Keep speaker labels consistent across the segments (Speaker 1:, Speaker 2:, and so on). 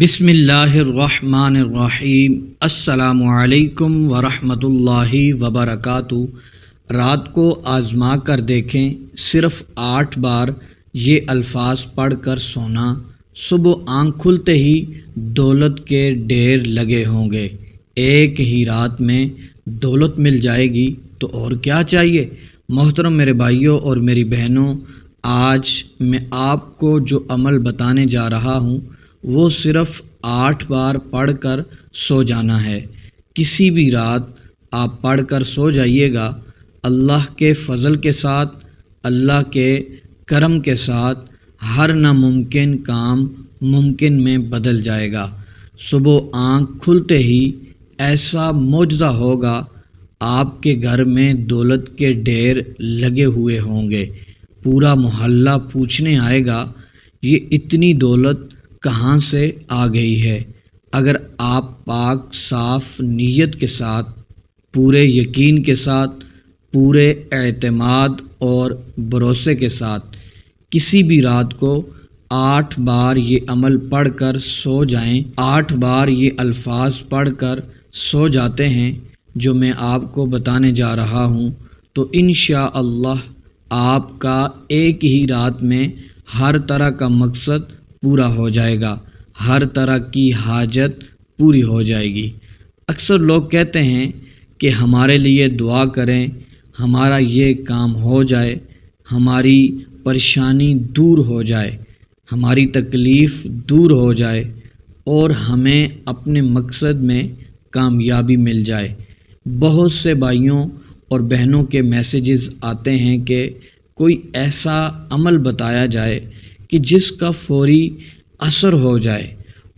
Speaker 1: بسم اللہ الرحمن الرحیم۔ السلام علیکم ورحمۃ اللہ وبرکاتہ۔ رات کو آزما کر دیکھیں، صرف 8 بار یہ الفاظ پڑھ کر سونا، صبح آنکھ کھلتے ہی دولت کے ڈھیر لگے ہوں گے۔ ایک ہی رات میں دولت مل جائے گی تو اور کیا چاہیے۔ محترم میرے بھائیوں اور میری بہنوں، آج میں آپ کو جو عمل بتانے جا رہا ہوں وہ صرف 8 بار پڑھ کر سو جانا ہے۔ کسی بھی رات آپ پڑھ کر سو جائیے گا، اللہ کے فضل کے ساتھ، اللہ کے کرم کے ساتھ ہر ناممکن کام ممکن میں بدل جائے گا۔ صبح آنکھ کھلتے ہی ایسا معجزہ ہوگا، آپ کے گھر میں دولت کے ڈھیر لگے ہوئے ہوں گے۔ پورا محلہ پوچھنے آئے گا، یہ اتنی دولت کہاں سے آ گئی ہے۔ اگر آپ پاک صاف نیت کے ساتھ، پورے یقین کے ساتھ، پورے اعتماد اور بھروسے کے ساتھ کسی بھی رات کو 8 بار یہ عمل پڑھ کر سو جائیں، 8 بار یہ الفاظ پڑھ کر سو جاتے ہیں جو میں آپ کو بتانے جا رہا ہوں، تو انشاءاللہ آپ کا ایک ہی رات میں ہر طرح کا مقصد پورا ہو جائے گا، ہر طرح کی حاجت پوری ہو جائے گی۔ اکثر لوگ کہتے ہیں کہ ہمارے لیے دعا کریں، ہمارا یہ کام ہو جائے، ہماری پریشانی دور ہو جائے، ہماری تکلیف دور ہو جائے اور ہمیں اپنے مقصد میں کامیابی مل جائے۔ بہت سے بھائیوں اور بہنوں کے میسیجز آتے ہیں کہ کوئی ایسا عمل بتایا جائے کہ جس کا فوری اثر ہو جائے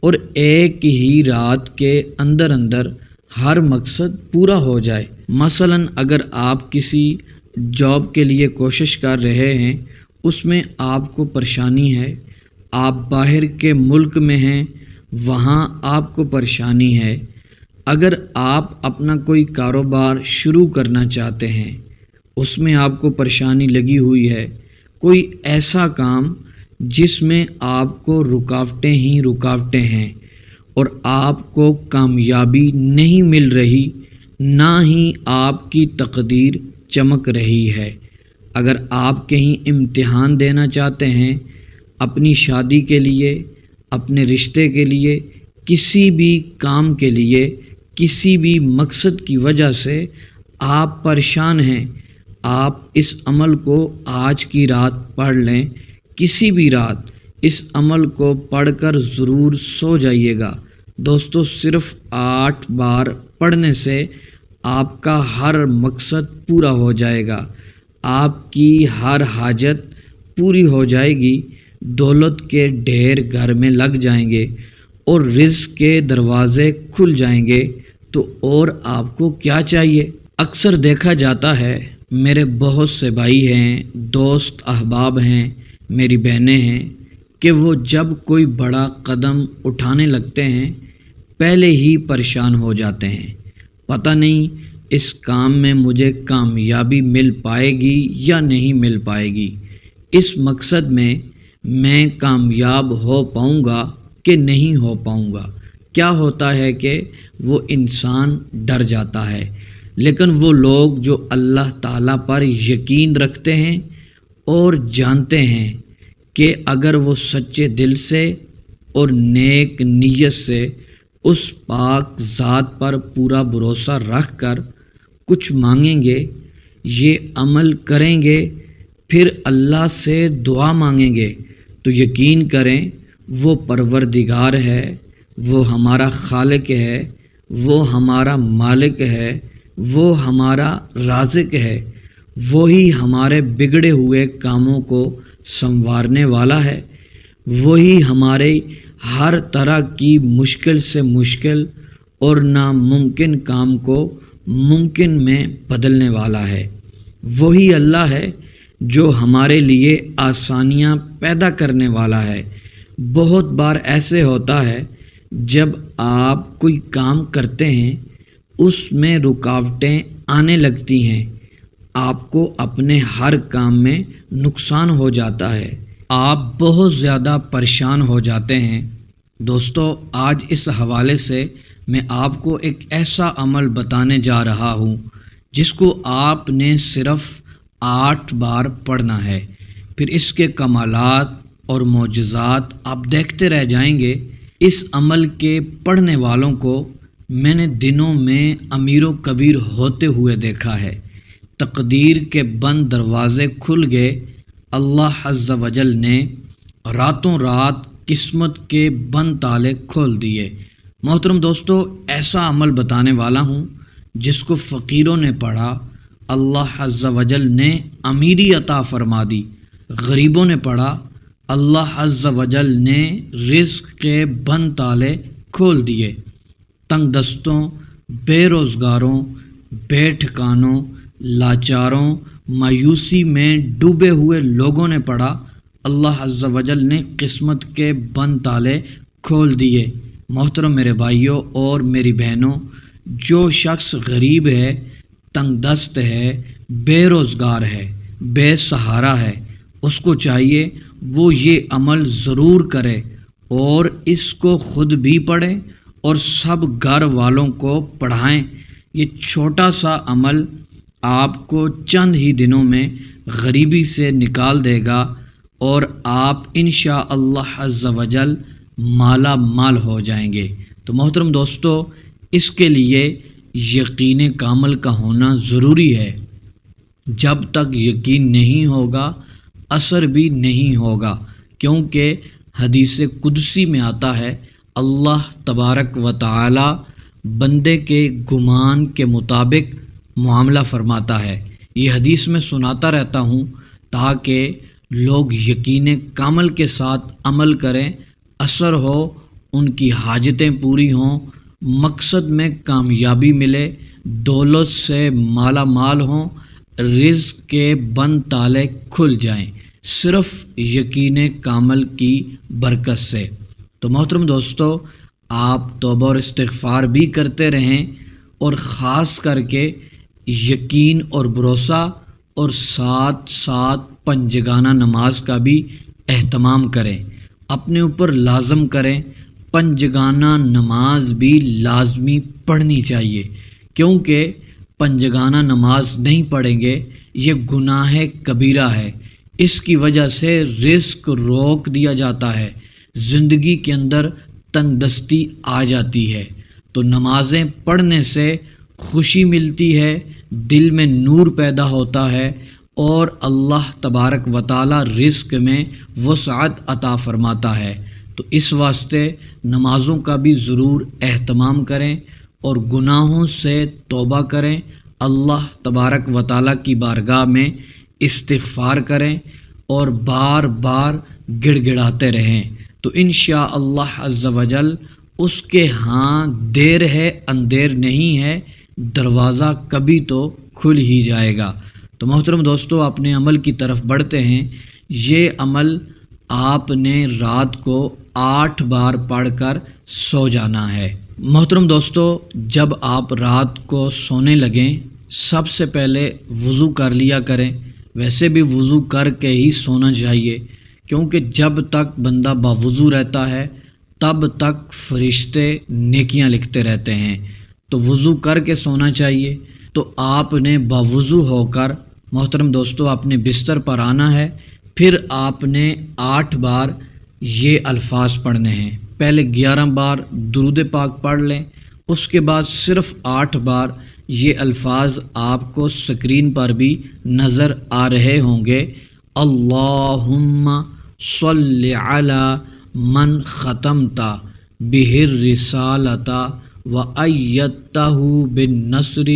Speaker 1: اور ایک ہی رات کے اندر اندر ہر مقصد پورا ہو جائے۔ مثلا اگر آپ کسی جاب کے لیے کوشش کر رہے ہیں، اس میں آپ کو پریشانی ہے، آپ باہر کے ملک میں ہیں، وہاں آپ کو پریشانی ہے۔ اگر آپ اپنا کوئی کاروبار شروع کرنا چاہتے ہیں، اس میں آپ کو پریشانی لگی ہوئی ہے، کوئی ایسا کام جس میں آپ کو رکاوٹیں ہی رکاوٹیں ہیں اور آپ کو کامیابی نہیں مل رہی، نہ ہی آپ کی تقدیر چمک رہی ہے۔ اگر آپ کہیں امتحان دینا چاہتے ہیں، اپنی شادی کے لیے، اپنے رشتے کے لیے، کسی بھی کام کے لیے، کسی بھی مقصد کی وجہ سے آپ پریشان ہیں، آپ اس عمل کو آج کی رات پڑھ لیں۔ کسی بھی رات اس عمل کو پڑھ کر ضرور سو جائیے گا۔ دوستو، صرف 8 بار پڑھنے سے آپ کا ہر مقصد پورا ہو جائے گا، آپ کی ہر حاجت پوری ہو جائے گی، دولت کے ڈھیر گھر میں لگ جائیں گے اور رزق کے دروازے کھل جائیں گے۔ تو اور آپ کو کیا چاہیے؟ اکثر دیکھا جاتا ہے، میرے بہت سے بھائی ہیں، دوست احباب ہیں، میری بہنیں ہیں کہ وہ جب کوئی بڑا قدم اٹھانے لگتے ہیں پہلے ہی پریشان ہو جاتے ہیں، پتہ نہیں اس کام میں مجھے کامیابی مل پائے گی یا نہیں مل پائے گی، اس مقصد میں کامیاب ہو پاؤں گا کہ نہیں ہو پاؤں گا۔ کیا ہوتا ہے کہ وہ انسان ڈر جاتا ہے، لیکن وہ لوگ جو اللہ تعالیٰ پر یقین رکھتے ہیں اور جانتے ہیں کہ اگر وہ سچے دل سے اور نیک نیت سے اس پاک ذات پر پورا بھروسہ رکھ کر کچھ مانگیں گے، یہ عمل کریں گے، پھر اللہ سے دعا مانگیں گے، تو یقین کریں وہ پروردگار ہے، وہ ہمارا خالق ہے، وہ ہمارا مالک ہے، وہ ہمارا رازق ہے، وہی ہمارے بگڑے ہوئے کاموں کو سنوارنے والا ہے، وہی ہمارے ہر طرح کی مشکل سے مشکل اور ناممکن کام کو ممکن میں بدلنے والا ہے۔ وہی اللہ ہے جو ہمارے لیے آسانیاں پیدا کرنے والا ہے۔ بہت بار ایسے ہوتا ہے جب آپ کوئی کام کرتے ہیں، اس میں رکاوٹیں آنے لگتی ہیں، آپ کو اپنے ہر کام میں نقصان ہو جاتا ہے، آپ بہت زیادہ پریشان ہو جاتے ہیں، دوستو آج اس حوالے سے میں آپ کو ایک ایسا عمل بتانے جا رہا ہوں جس کو آپ نے صرف 8 بار پڑھنا ہے، پھر اس کے کمالات اور معجزات آپ دیکھتے رہ جائیں گے۔ اس عمل کے پڑھنے والوں کو میں نے دنوں میں امیر و کبیر ہوتے ہوئے دیکھا ہے۔ تقدیر کے بند دروازے کھل گئے، اللہ عز و جل نے راتوں رات قسمت کے بند تالے کھول دیے۔ محترم دوستو، ایسا عمل بتانے والا ہوں جس کو فقیروں نے پڑھا، اللہ عز و جل نے امیری عطا فرما دی۔ غریبوں نے پڑھا، اللہ عز و جل نے رزق کے بند تالے کھول دیے۔ تنگ دستوں، بے روزگاروں، بے ٹھکانوں، لاچاروں، مایوسی میں ڈوبے ہوئے لوگوں نے پڑھا، اللہ عز و جل نے قسمت کے بند تالے کھول دیے۔ محترم میرے بھائیوں اور میری بہنوں، جو شخص غریب ہے، تنگ دست ہے، بے روزگار ہے، بے سہارا ہے، اس کو چاہیے وہ یہ عمل ضرور کرے اور اس کو خود بھی پڑھے اور سب گھر والوں کو پڑھائیں۔ یہ چھوٹا سا عمل آپ کو چند ہی دنوں میں غریبی سے نکال دے گا اور آپ انشاءاللہ عز و جل مالا مال ہو جائیں گے۔ تو محترم دوستو، اس کے لیے یقین کامل کا ہونا ضروری ہے۔ جب تک یقین نہیں ہوگا اثر بھی نہیں ہوگا، کیونکہ حدیث قدسی میں آتا ہے اللہ تبارک و تعالی بندے کے گمان کے مطابق معاملہ فرماتا ہے۔ یہ حدیث میں سناتا رہتا ہوں تاکہ لوگ یقین کامل کے ساتھ عمل کریں، اثر ہو، ان کی حاجتیں پوری ہوں، مقصد میں کامیابی ملے، دولت سے مالا مال ہوں، رزق کے بند تالے کھل جائیں، صرف یقین کامل کی برکت سے۔ تو محترم دوستو، آپ توبہ اور استغفار بھی کرتے رہیں اور خاص کر کے یقین اور بھروسہ اور ساتھ ساتھ پنجگانہ نماز کا بھی اہتمام کریں، اپنے اوپر لازم کریں۔ پنجگانہ نماز بھی لازمی پڑھنی چاہیے، کیونکہ پنجگانہ نماز نہیں پڑھیں گے یہ گناہ کبیرہ ہے۔ اس کی وجہ سے رزق روک دیا جاتا ہے، زندگی کے اندر تنگ دستی آ جاتی ہے۔ تو نمازیں پڑھنے سے خوشی ملتی ہے، دل میں نور پیدا ہوتا ہے اور اللہ تبارک و تعالی رزق میں وسعت عطا فرماتا ہے۔ تو اس واسطے نمازوں کا بھی ضرور اہتمام کریں اور گناہوں سے توبہ کریں، اللہ تبارک و تعالی کی بارگاہ میں استغفار کریں اور بار بار گڑ گڑاتے رہیں، تو انشاءاللہ عز و جل اس کے ہاں دیر ہے اندیر نہیں ہے، دروازہ کبھی تو کھل ہی جائے گا۔ تو محترم دوستو، اپنے عمل کی طرف بڑھتے ہیں۔ یہ عمل آپ نے رات کو 8 بار پڑھ کر سو جانا ہے۔ محترم دوستو، جب آپ رات کو سونے لگیں سب سے پہلے وضو کر لیا کریں۔ ویسے بھی وضو کر کے ہی سونا چاہیے، کیونکہ جب تک بندہ باوضو رہتا ہے تب تک فرشتے نیکیاں لکھتے رہتے ہیں، تو وضو کر کے سونا چاہیے۔ تو آپ نے باوضو ہو کر محترم دوستو اپنے بستر پر آنا ہے، پھر آپ نے 8 بار یہ الفاظ پڑھنے ہیں۔ پہلے 11 بار درود پاک پڑھ لیں، اس کے بعد صرف 8 بار یہ الفاظ آپ کو سکرین پر بھی نظر آ رہے ہوں گے۔ اللہم صلی علی من ختمت بہ الرسالۃ وایدتہ بالنصر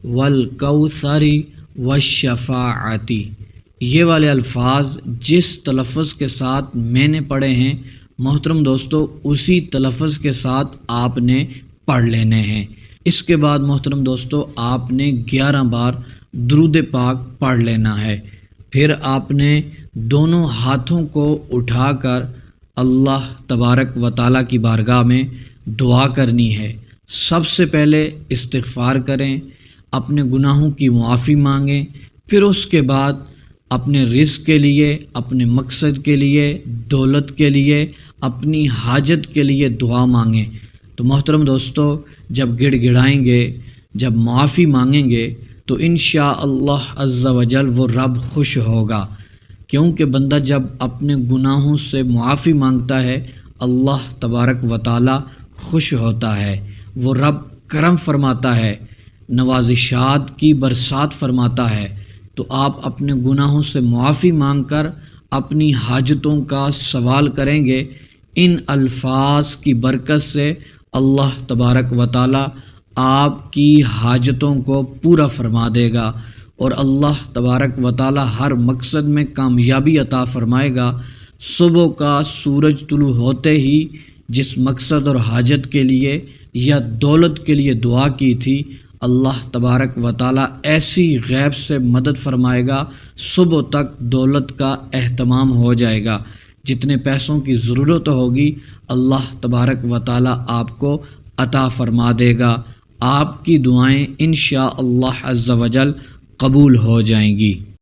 Speaker 1: والکوثر والشفاعۃ۔ یہ والے الفاظ جس تلفظ کے ساتھ میں نے پڑھے ہیں محترم دوستو، اسی تلفظ کے ساتھ آپ نے پڑھ لینے ہیں۔ اس کے بعد محترم دوستو آپ نے 11 بار درود پاک پڑھ لینا ہے۔ پھر آپ نے دونوں ہاتھوں کو اٹھا کر اللہ تبارک و تعالیٰ کی بارگاہ میں دعا کرنی ہے۔ سب سے پہلے استغفار کریں، اپنے گناہوں کی معافی مانگیں، پھر اس کے بعد اپنے رزق کے لیے، اپنے مقصد کے لیے، دولت کے لیے اپنی حاجت کے لیے دعا مانگیں۔ تو محترم دوستو، جب گڑ گڑائیں گے، جب معافی مانگیں گے تو انشاءاللہ عز و جل وہ رب خوش ہوگا، کیونکہ بندہ جب اپنے گناہوں سے معافی مانگتا ہے اللہ تبارک و تعالی خوش ہوتا ہے، وہ رب کرم فرماتا ہے، نوازشات کی برسات فرماتا ہے۔ تو آپ اپنے گناہوں سے معافی مانگ کر اپنی حاجتوں کا سوال کریں گے، ان الفاظ کی برکت سے اللہ تبارک و تعالی آپ کی حاجتوں کو پورا فرما دے گا، اور اللہ تبارک و تعالی ہر مقصد میں کامیابی عطا فرمائے گا۔ صبح کا سورج طلوع ہوتے ہی جس مقصد اور حاجت کے لیے یا دولت کے لیے دعا کی تھی، اللہ تبارک و تعالی ایسی غیب سے مدد فرمائے گا، صبح تک دولت کا اہتمام ہو جائے گا۔ جتنے پیسوں کی ضرورت ہوگی اللہ تبارک و تعالی آپ کو عطا فرما دے گا، آپ کی دعائیں انشاءاللہ عز و جل قبول ہو جائیں گی۔